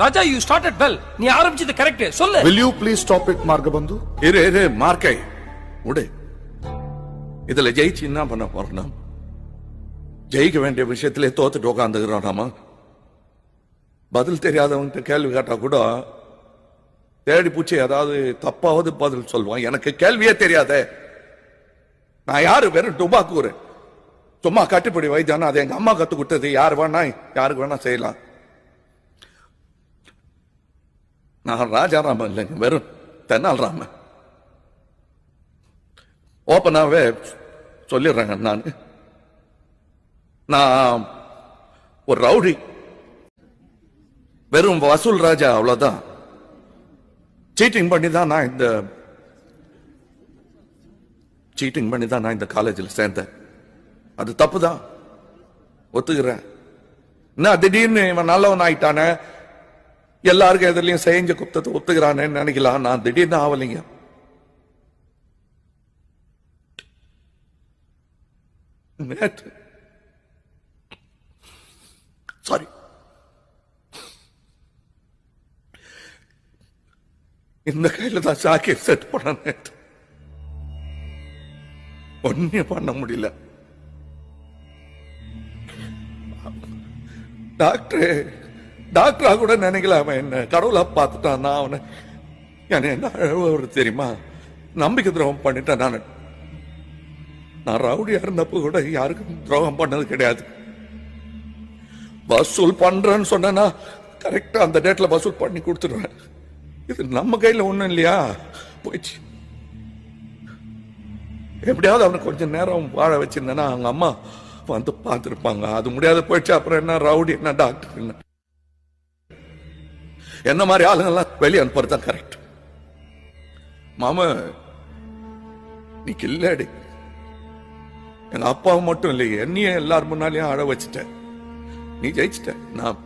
Raja, you started well. நீ ஆரம்பிச்சது correct. சொல்லு. Will you please stop it, மார்கபந்து? இரு மார்க்கை உடு. இதுல ஜெயிச்சு என்ன பண்ண போறோம்? ஜெயிக்க வேண்டிய விஷயத்திலே தோத்துட்டு உட்காந்துக்கிறோம். நாம பதில் தெரியாதவங்க கேள்வி கேட்டா கூட தேடி பூச்சி ஏதாவது தப்பாவது பதில் சொல்லுவான். எனக்கு கேள்வியே தெரியாதே. நான் யாரு? வெறும் டுபாக்கூரு. சும்மா கட்டுப்படி வைத்தியானா அது எங்க அம்மா கத்து கொடுத்தது. யாரு வேணா யாருக்கு வேணா செய்யலாம். நான் ராஜாராமன் இல்லைங்க, வெறும் தென்னால் ராமன். ஓப்பனாவே சொல்லிடுறேங்க. நான் ஒரு ரவுடி, வெறும் வசூல் ராஜா, அவ்வளவுதான். சீட்டிங் பண்ணி தான் நான் இந்த காலேஜில் சேர்ந்தேன். அது தப்புதான், ஒத்துக்கிறேன். என்ன திடீர்னு இவன் நல்லவன் ஆயிட்டானே, எல்லாருக்கும் எதிரையும் செஞ்ச குப்தத்தை ஒத்துக்கிறானேன்னு நினைக்கலாம். நான் திடீர்னு ஆவலிங்க. நேற்று சாரி இந்த கையில தான் சாக்கெட் செட் பண்ண. நேற்று ஒன்னே பண்ண முடியல. டாக்டரா கூட நினைக்கல. அவன் என்ன கடவுளா பார்த்துட்டான். நான் அவனை என்ன அழகு தெரியுமா, நம்பிக்கை துரோகம் பண்ணிட்டேன். நான் ரவுடியா இருந்தப்ப கூட யாருக்கும் துரோகம் பண்ணது கிடையாது. வசூல் பண்றேன்னு சொன்னா கரெக்டா அந்த டேட்ல வசூல் பண்ணி கொடுத்துருவேன். இது நம்ம கையில ஒண்ணும் இல்லையா, போயிடுச்சு. எப்படியாவது அவனை கொஞ்சம் நேரம் வாழ வச்சிருந்தேன்னா அவங்க அம்மா வந்து பார்த்துருப்பாங்க. அது முடியாத போயிடுச்சு. அப்புறம் என்ன ரவுடி, என்ன டாக்டர், என்ன மாதிரி ஆளுங்கெல்லாம் வெளியே அனுப்புறதுதான் கரெக்ட். மாமா நீ கில்லாடி. எங்க அப்பாவும் மட்டும் இல்லையே, என்னையே எல்லாரும் முன்னாலேயும் அழ வச்சுட்ட. நீ ஜெயிச்சிட்ட. நான்